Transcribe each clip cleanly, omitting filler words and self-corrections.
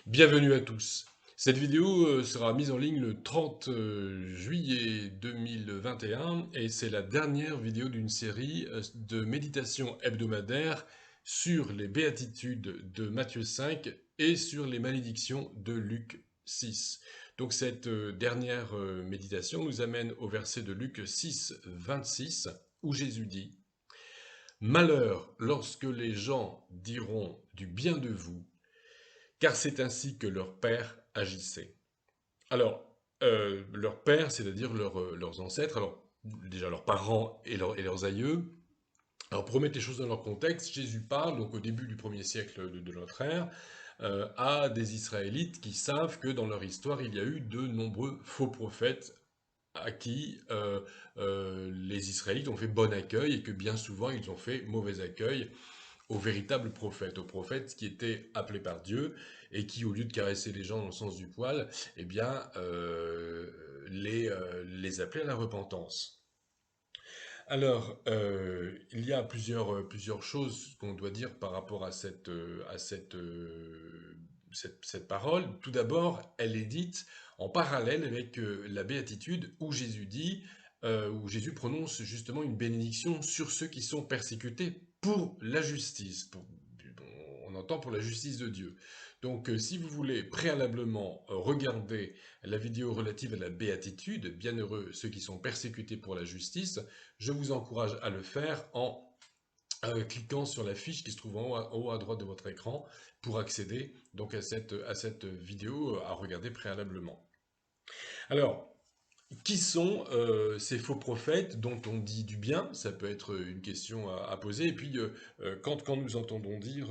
Bienvenue à tous. Cette vidéo sera mise en ligne le 30 juillet 2021 et c'est la dernière vidéo d'une série de méditations hebdomadaires sur les béatitudes de Matthieu 5 et sur les malédictions de Luc 6. Donc cette dernière méditation nous amène au verset de Luc 6, 26 où Jésus dit: Malheur lorsque les gens diront du bien de vous, car c'est ainsi que leur père agissait. Alors, leur père, c'est-à-dire leurs ancêtres, alors déjà leurs parents et leurs aïeux. Alors pour remettre les choses dans leur contexte, Jésus parle, donc au début du 1er siècle de notre ère, à des Israélites qui savent que dans leur histoire, il y a eu de nombreux faux prophètes à qui les Israélites ont fait bon accueil et que bien souvent ils ont fait mauvais accueil aux véritables prophètes, aux prophètes qui étaient appelés par Dieu et qui, au lieu de caresser les gens dans le sens du poil, eh bien, les appelaient à la repentance. Alors, il y a plusieurs choses qu'on doit dire par rapport à cette parole. Tout d'abord, elle est dite en parallèle avec la béatitude où Jésus prononce justement une bénédiction sur ceux qui sont persécutés pour la justice. On entend pour la justice de Dieu. Donc, si vous voulez préalablement regarder la vidéo relative à la béatitude, bienheureux ceux qui sont persécutés pour la justice, je vous encourage à le faire en cliquant sur la fiche qui se trouve en haut à droite de votre écran pour accéder donc à cette vidéo à regarder préalablement. Alors, qui sont ces faux prophètes dont on dit du bien? Ça peut être une question à poser. Et puis, quand nous entendons dire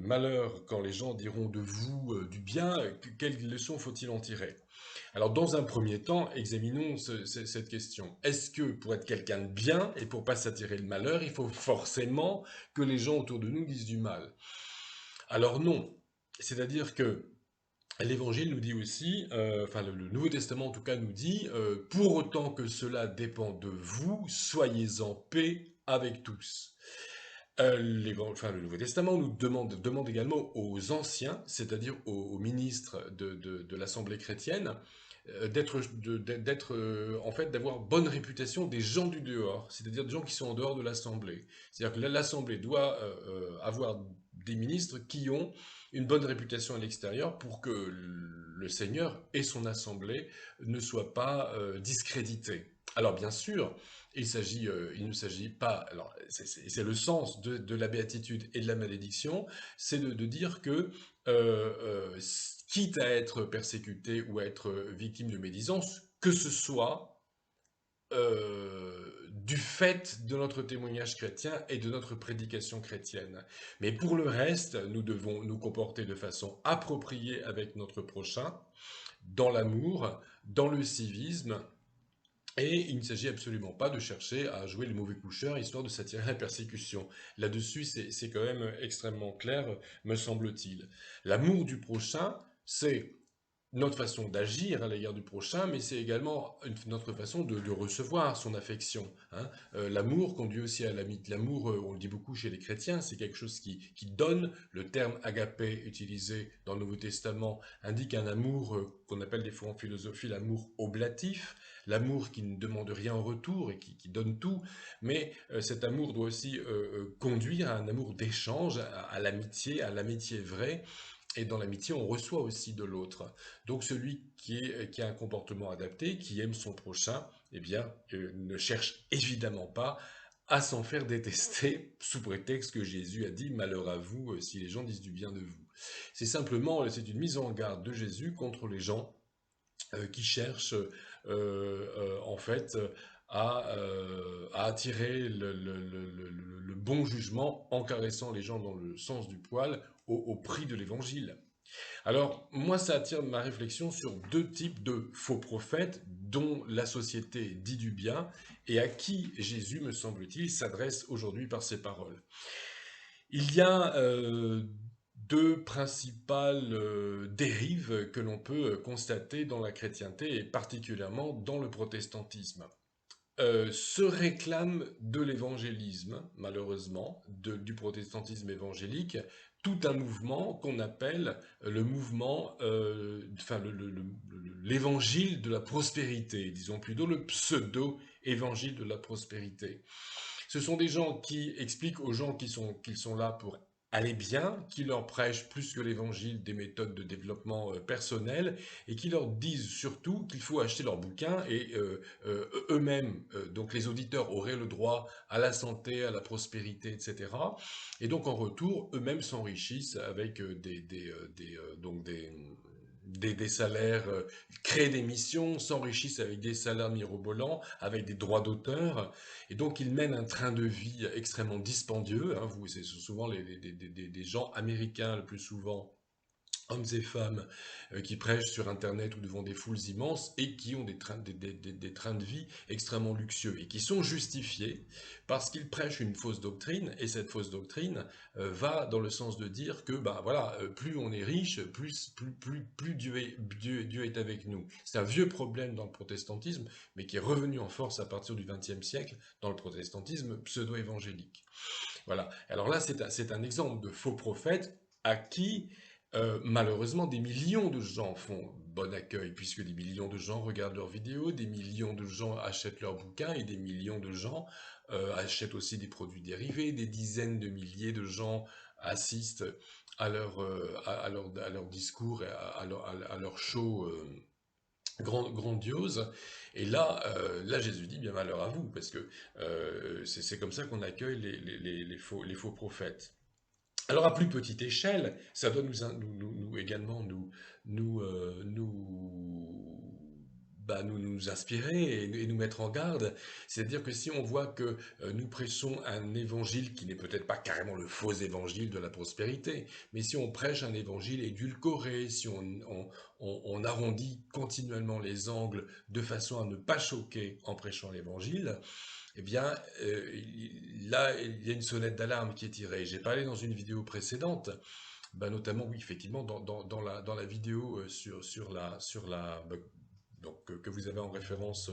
malheur, quand les gens diront de vous du bien, quelle leçon faut-il en tirer? Alors, dans un premier temps, examinons cette question. Est-ce que pour être quelqu'un de bien et pour pas s'attirer le malheur, il faut forcément que les gens autour de nous disent du mal? Alors non. C'est-à-dire que l'Évangile nous dit aussi, enfin le Nouveau Testament en tout cas nous dit, pour autant que cela dépend de vous, soyez en paix avec tous. Le Nouveau Testament nous demande également aux anciens, c'est-à-dire aux ministres de l'Assemblée chrétienne, en fait, d'avoir bonne réputation des gens du dehors, c'est-à-dire des gens qui sont en dehors de l'Assemblée. C'est-à-dire que l'Assemblée doit avoir des ministres qui ont une bonne réputation à l'extérieur pour que le Seigneur et son Assemblée ne soient pas discrédités. Alors bien sûr, il ne s'agit pas, alors c'est le sens de la béatitude et de la malédiction, c'est de dire que quitte à être persécuté ou à être victime de médisance, que ce soit du fait de notre témoignage chrétien et de notre prédication chrétienne. Mais pour le reste, nous devons nous comporter de façon appropriée avec notre prochain, dans l'amour, dans le civisme, et il ne s'agit absolument pas de chercher à jouer le mauvais coucheur histoire de s'attirer à la persécution. Là-dessus, c'est quand même extrêmement clair, me semble-t-il. L'amour du prochain, c'est notre façon d'agir à l'égard du prochain, mais c'est également notre façon de recevoir son affection. Hein. L'amour conduit aussi à l'amitié. L'amour, on le dit beaucoup chez les chrétiens, c'est quelque chose qui donne. Le terme agapé utilisé dans le Nouveau Testament indique un amour qu'on appelle des fois en philosophie l'amour oblatif, l'amour qui ne demande rien en retour et qui donne tout. Mais cet amour doit aussi conduire à un amour d'échange, à à l'amitié vraie. Et dans l'amitié, on reçoit aussi de l'autre. Donc celui qui a un comportement adapté, qui aime son prochain, eh bien, ne cherche évidemment pas à s'en faire détester sous prétexte que Jésus a dit malheur à vous si les gens disent du bien de vous. C'est une mise en garde de Jésus contre les gens qui cherchent en fait à attirer le bon jugement en caressant les gens dans le sens du poil au prix de l'évangile. Alors, moi, ça attire ma réflexion sur deux types de faux prophètes dont la société dit du bien et à qui Jésus, me semble-t-il, s'adresse aujourd'hui par ces paroles. Il y a deux principales dérives que l'on peut constater dans la chrétienté et particulièrement dans le protestantisme. se réclame de l'évangélisme, malheureusement, du protestantisme évangélique, tout un mouvement qu'on appelle le mouvement, enfin l'évangile de la prospérité, disons plutôt le pseudo-évangile de la prospérité. Ce sont des gens qui expliquent aux gens qu'ils sont là pour aller bien, qui leur prêchent plus que l'évangile des méthodes de développement personnel et qui leur disent surtout qu'il faut acheter leurs bouquins et eux-mêmes, donc les auditeurs auraient le droit à la santé, à la prospérité, etc. Et donc en retour, eux-mêmes s'enrichissent avec des salaires, créent des missions, s'enrichissent avec des salaires mirobolants, avec des droits d'auteur, et donc ils mènent un train de vie extrêmement dispendieux. Hein, c'est souvent des gens américains le plus souvent, hommes et femmes qui prêchent sur Internet ou devant des foules immenses et qui ont des trains de vie extrêmement luxueux et qui sont justifiés parce qu'ils prêchent une fausse doctrine et cette fausse doctrine va dans le sens de dire que bah, voilà, plus on est riche, plus Dieu est avec nous. C'est un vieux problème dans le protestantisme mais qui est revenu en force à partir du XXe siècle dans le protestantisme pseudo-évangélique. Voilà. Alors là, c'est un exemple de faux prophète à qui, malheureusement, des millions de gens font bon accueil, puisque des millions de gens regardent leurs vidéos, des millions de gens achètent leurs bouquins, et des millions de gens achètent aussi des produits dérivés, des dizaines de milliers de gens assistent à leur discours, et à leur show grandiose. Et là, là, Jésus dit bien malheur à vous, parce que c'est comme ça qu'on accueille les faux prophètes. Alors à plus petite échelle, ça doit nous également nous inspirer et nous mettre en garde. C'est-à-dire que si on voit que nous prêchons un évangile qui n'est peut-être pas carrément le faux évangile de la prospérité, mais si on prêche un évangile édulcoré, si on arrondit continuellement les angles de façon à ne pas choquer en prêchant l'évangile, eh bien, là, il y a une sonnette d'alarme qui est tirée. J'ai parlé dans une vidéo précédente, bah, notamment, oui, effectivement, dans la vidéo bah, donc, que vous avez en référence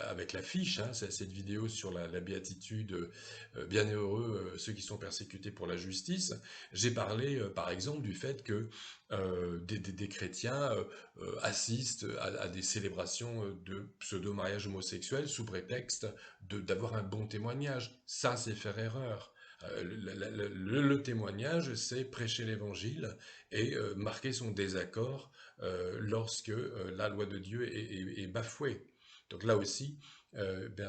avec l'affiche, hein, c'est cette vidéo sur la béatitude, bienheureux ceux qui sont persécutés pour la justice. J'ai parlé, par exemple, du fait que des chrétiens assistent à des célébrations de pseudo-mariage homosexuel sous prétexte d'avoir un bon témoignage. Ça, c'est faire erreur. Le témoignage, c'est prêcher l'évangile et marquer son désaccord lorsque la loi de Dieu est bafouée. Donc là aussi,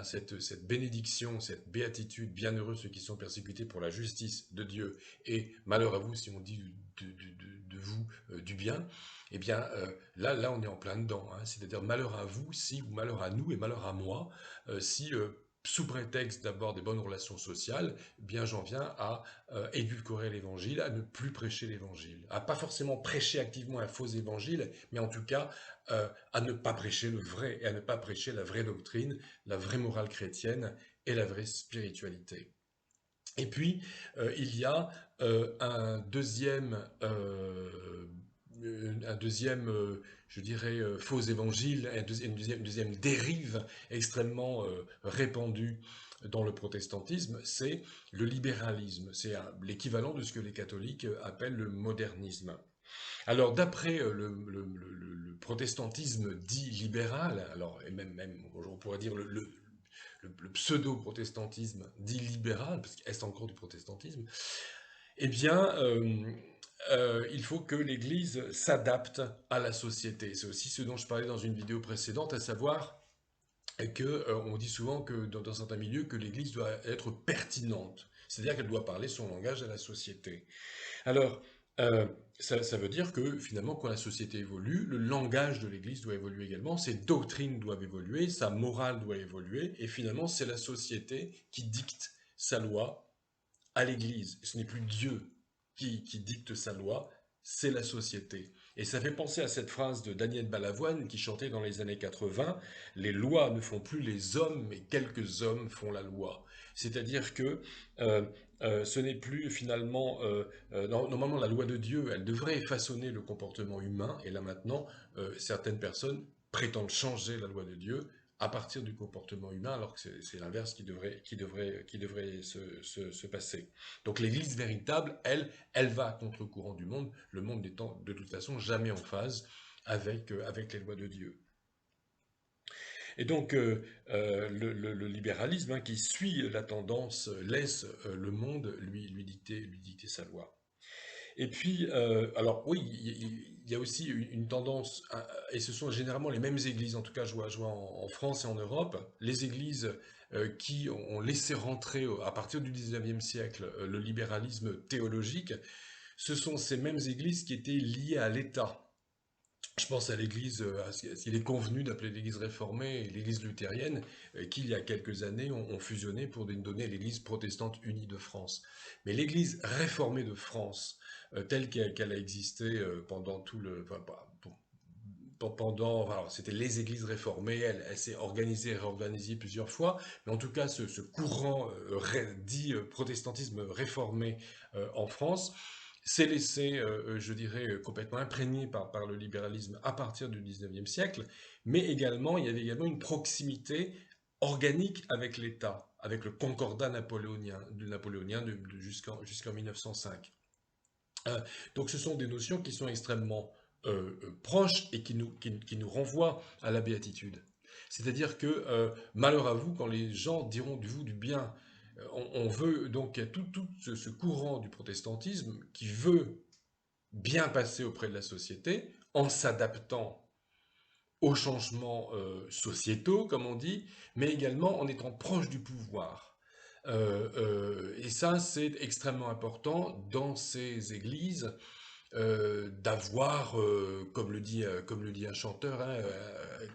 cette bénédiction, cette béatitude, bienheureux ceux qui sont persécutés pour la justice de Dieu, et malheur à vous si on dit de vous du bien, eh bien là on est en plein dedans. Hein. C'est-à-dire malheur à vous si, ou malheur à nous et malheur à moi, si sous prétexte d'abord des bonnes relations sociales, eh bien j'en viens à édulcorer l'évangile, à ne plus prêcher l'évangile, à pas forcément prêcher activement un faux évangile, mais en tout cas à ne pas prêcher le vrai, et à ne pas prêcher la vraie doctrine, la vraie morale chrétienne et la vraie spiritualité. Et puis, il y a un deuxième, je dirais, faux évangile, une deuxième dérive extrêmement répandue dans le protestantisme, c'est le libéralisme. C'est l'équivalent de ce que les catholiques appellent le modernisme. Alors, d'après le protestantisme dit libéral, alors, et même on pourrait dire le pseudo-protestantisme dit libéral, parce qu'il reste encore du protestantisme, eh bien, il faut que l'Église s'adapte à la société. C'est aussi ce dont je parlais dans une vidéo précédente, à savoir que on dit souvent que dans certains milieux que l'Église doit être pertinente, c'est-à-dire qu'elle doit parler son langage à la société. Alors, ça veut dire que finalement, quand la société évolue, le langage de l'Église doit évoluer également, ses doctrines doivent évoluer, sa morale doit évoluer, et finalement, c'est la société qui dicte sa loi à l'Église. Ce n'est plus Dieu qui dicte sa loi, c'est la société. Et ça fait penser à cette phrase de Daniel Balavoine qui chantait dans les années 80, les lois ne font plus les hommes, mais quelques hommes font la loi. C'est-à-dire que euh, ce n'est plus finalement, normalement la loi de Dieu, elle devrait façonner le comportement humain, et là maintenant, certaines personnes prétendent changer la loi de Dieu à partir du comportement humain, alors que c'est l'inverse qui devrait se passer. Donc l'Église véritable, elle va à contre-courant du monde, le monde n'étant de toute façon jamais en phase avec les lois de Dieu. Et donc le libéralisme, hein, qui suit la tendance laisse le monde lui dicter sa loi. Et puis, alors oui, il y a aussi une tendance, et ce sont généralement les mêmes églises, en tout cas je vois en France et en Europe, les églises qui ont laissé rentrer à partir du 19e siècle le libéralisme théologique, ce sont ces mêmes églises qui étaient liées à l'État. Je pense à l'église, à ce qu'il est convenu d'appeler l'église réformée et l'église luthérienne, qui il y a quelques années ont fusionné pour donner l'église protestante unie de France. Mais l'église réformée de France, telle qu'elle a existé pendant tout le... enfin, pendant, enfin, alors, c'était les églises réformées, elle s'est organisée et réorganisée plusieurs fois, mais en tout cas ce courant dit protestantisme réformé en France, s'est laissé, je dirais, complètement imprégné par le libéralisme à partir du 19e siècle, mais également, il y avait également une proximité organique avec l'État, avec le concordat napoléonien jusqu'en 1905. Euh, donc ce sont des notions qui sont extrêmement proches et qui nous renvoient à la béatitude. C'est-à-dire que, malheur à vous, quand les gens diront de vous du bien, on veut donc, il y a tout ce courant du protestantisme qui veut bien passer auprès de la société en s'adaptant aux changements sociétaux, comme on dit, mais également en étant proche du pouvoir. Et ça, c'est extrêmement important dans ces églises d'avoir, comme le dit un chanteur, hein,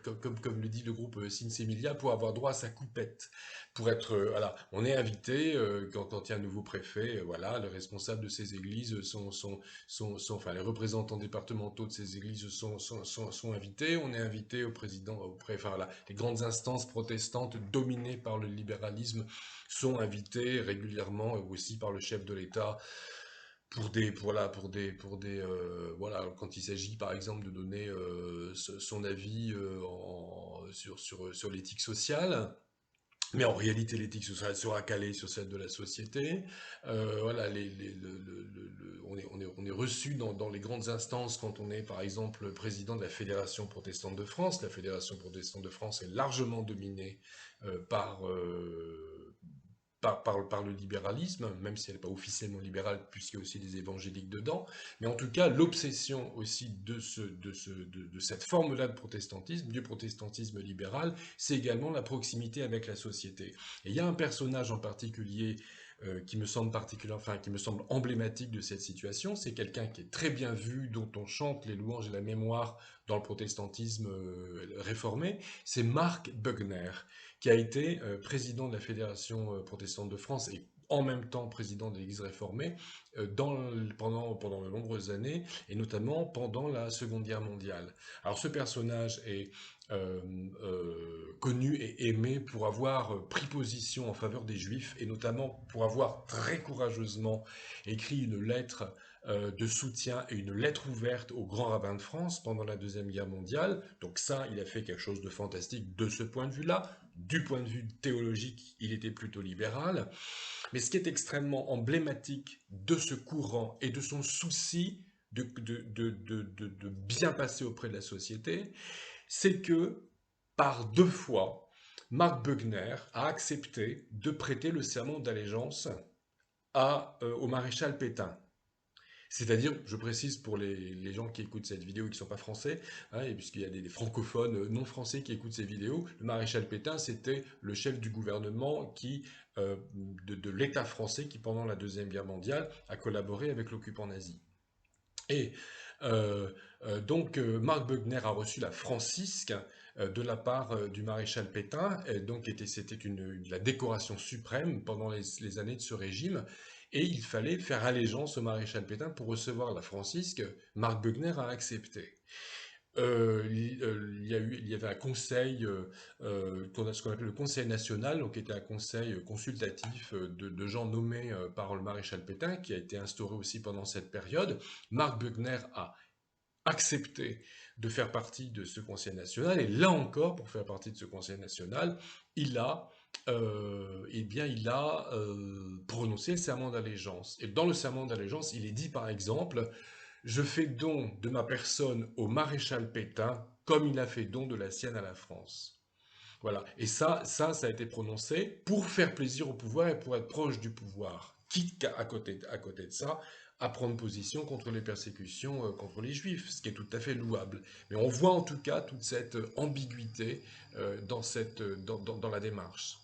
comme le dit le groupe Sinsemilia, pour avoir droit à sa coupette. Pour être, voilà, on est invité quand il y a un nouveau préfet, voilà, les responsables de ces églises enfin les représentants départementaux de ces églises sont invités. On est invité au président, enfin voilà, les grandes instances protestantes dominées par le libéralisme sont invitées régulièrement aussi par le chef de l'État voilà, quand il s'agit par exemple de donner son avis sur l'éthique sociale. Mais en réalité, l'éthique sociale sera calée sur celle de la société. Voilà, on est reçu dans les grandes instances quand on est, par exemple, président de la Fédération protestante de France. La Fédération protestante de France est largement dominée par, par le libéralisme, même si elle n'est pas officiellement libérale, puisqu'il y a aussi des évangéliques dedans. Mais en tout cas, l'obsession aussi de cette forme-là de protestantisme, du protestantisme libéral, c'est également la proximité avec la société. Et il y a un personnage en particulier qui me semble enfin, qui me semble emblématique de cette situation. C'est quelqu'un qui est très bien vu, dont on chante les louanges et la mémoire dans le protestantisme réformé. C'est Marc Bugner, qui a été président de la Fédération protestante de France et en même temps président de l'Église réformée pendant de nombreuses années, et notamment pendant la Seconde Guerre mondiale. Alors ce personnage est connu et aimé pour avoir pris position en faveur des Juifs, et notamment pour avoir très courageusement écrit une lettre de soutien et une lettre ouverte au grand rabbin de France pendant la Deuxième Guerre mondiale. Donc ça, il a fait quelque chose de fantastique de ce point de vue-là. Du point de vue théologique, il était plutôt libéral. Mais ce qui est extrêmement emblématique de ce courant et de son souci de bien passer auprès de la société, c'est que par deux fois, Marc Bugner a accepté de prêter le serment d'allégeance au maréchal Pétain. C'est-à-dire, je précise pour les gens qui écoutent cette vidéo et qui ne sont pas français, hein, et puisqu'il y a des francophones non français qui écoutent ces vidéos, le maréchal Pétain, c'était le chef du gouvernement de l'État français qui, pendant la Deuxième Guerre mondiale, a collaboré avec l'occupant nazi. Et donc, Marc Bugner a reçu la francisque de la part du maréchal Pétain, donc c'était la décoration suprême pendant les années de ce régime, et il fallait faire allégeance au maréchal Pétain pour recevoir la francisque. Marc Bugner a accepté. Il y avait un conseil, ce qu'on appelle le Conseil national, donc qui était un conseil consultatif de gens nommés par le maréchal Pétain, qui a été instauré aussi pendant cette période. Marc Bugner a accepté de faire partie de ce Conseil national. Et là encore, pour faire partie de ce Conseil national, il a, eh bien, il a prononcé le serment d'allégeance. Et dans le serment d'allégeance, il est dit par exemple, je fais don de ma personne au maréchal Pétain, comme il a fait don de la sienne à la France. Voilà. Et ça a été prononcé pour faire plaisir au pouvoir et pour être proche du pouvoir. Quitte à côté de ça, à prendre position contre les persécutions contre les juifs, ce qui est tout à fait louable. Mais on voit en tout cas toute cette ambiguïté dans la démarche.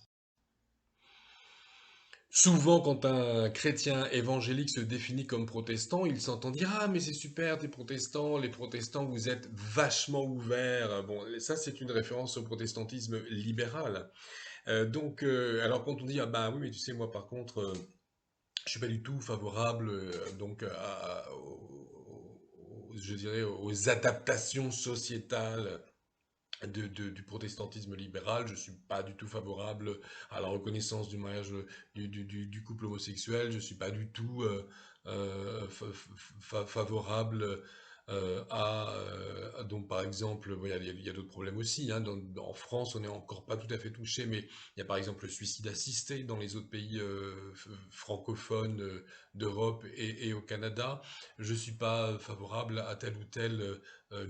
Souvent, quand un chrétien évangélique se définit comme protestant, il s'entend dire: «Ah, mais c'est super, t'es protestant, les protestants, vous êtes vachement ouverts.» Bon, ça, c'est une référence au protestantisme libéral. Alors quand on dit: «Ah bah oui, mais tu sais, moi par contre, je suis pas du tout favorable je dirais, aux adaptations sociétales du protestantisme libéral. Je suis pas du tout favorable à la reconnaissance du mariage du couple homosexuel. Je suis pas du tout favorable donc par exemple, bon, il y a d'autres problèmes aussi, hein. En France, on n'est encore pas tout à fait touché, mais il y a par exemple le suicide assisté dans les autres pays francophones d'Europe et au Canada. Je suis pas favorable à telle ou telle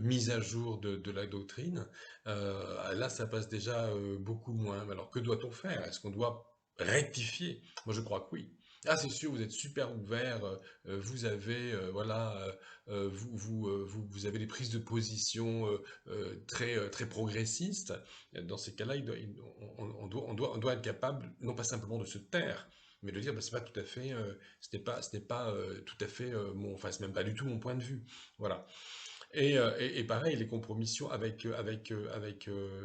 mise à jour de la doctrine. Là, ça passe déjà beaucoup moins. Alors, que doit-on faire? Est-ce qu'on doit rectifier? Moi, je crois que oui. Ah, c'est sûr, vous êtes super ouvert, vous avez, voilà, vous avez des prises de position très progressistes. Dans ces cas-là, on doit être capable, non pas simplement de se taire, mais de dire, bah, c'est pas tout à fait, ce n'est pas tout à fait enfin, c'est même pas du tout mon point de vue. Voilà. Et pareil, les compromissions avec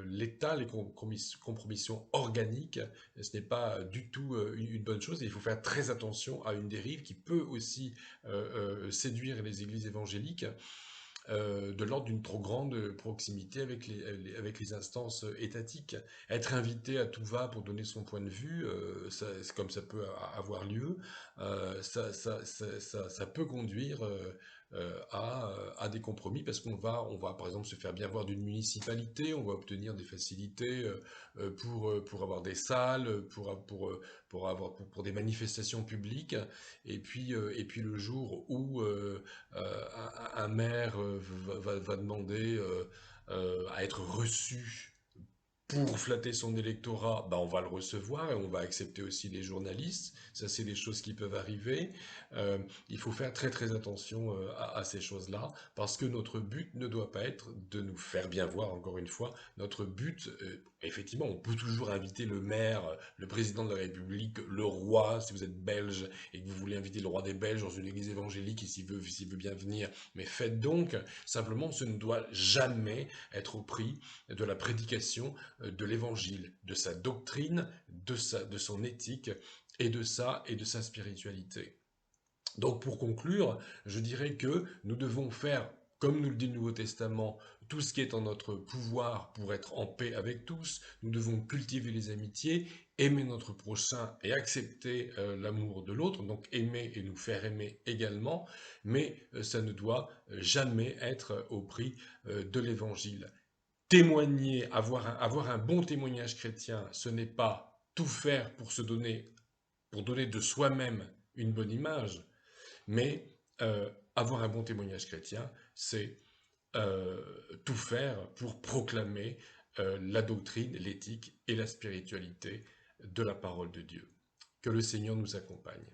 l'État, les compromissions organiques, ce n'est pas du tout une bonne chose. Et il faut faire très attention à une dérive qui peut aussi séduire les églises évangéliques, de l'ordre d'une trop grande proximité avec les instances étatiques. Être invité à tout va pour donner son point de vue, comme ça peut avoir lieu, ça peut conduire à des compromis parce on va par exemple se faire bien voir d'une municipalité, on va obtenir des facilités pour avoir des salles, pour des manifestations publiques, et puis le jour où un maire va demander à être reçu pour flatter son électorat, bah on va le recevoir et on va accepter aussi les journalistes. Ça, c'est des choses qui peuvent arriver. Il faut faire très très attention à ces choses-là parce que notre but ne doit pas être de nous faire bien voir, encore une fois. Notre but, effectivement, on peut toujours inviter le maire, le président de la République, le roi, si vous êtes belge et que vous voulez inviter le roi des Belges dans une église évangélique et s'il veut bien venir, mais faites donc. Simplement, ce ne doit jamais être au prix de la prédication de l'évangile, de sa doctrine, de son éthique et de sa spiritualité. Donc pour conclure, je dirais que nous devons faire, comme nous le dit le Nouveau Testament, tout ce qui est en notre pouvoir pour être en paix avec tous. Nous devons cultiver les amitiés, aimer notre prochain et accepter l'amour de l'autre, donc aimer et nous faire aimer également, mais ça ne doit jamais être au prix de l'évangile. Témoigner, avoir un bon témoignage chrétien, ce n'est pas tout faire pour donner de soi-même une bonne image, mais avoir un bon témoignage chrétien, c'est tout faire pour proclamer la doctrine, l'éthique et la spiritualité de la parole de Dieu. Que le Seigneur nous accompagne.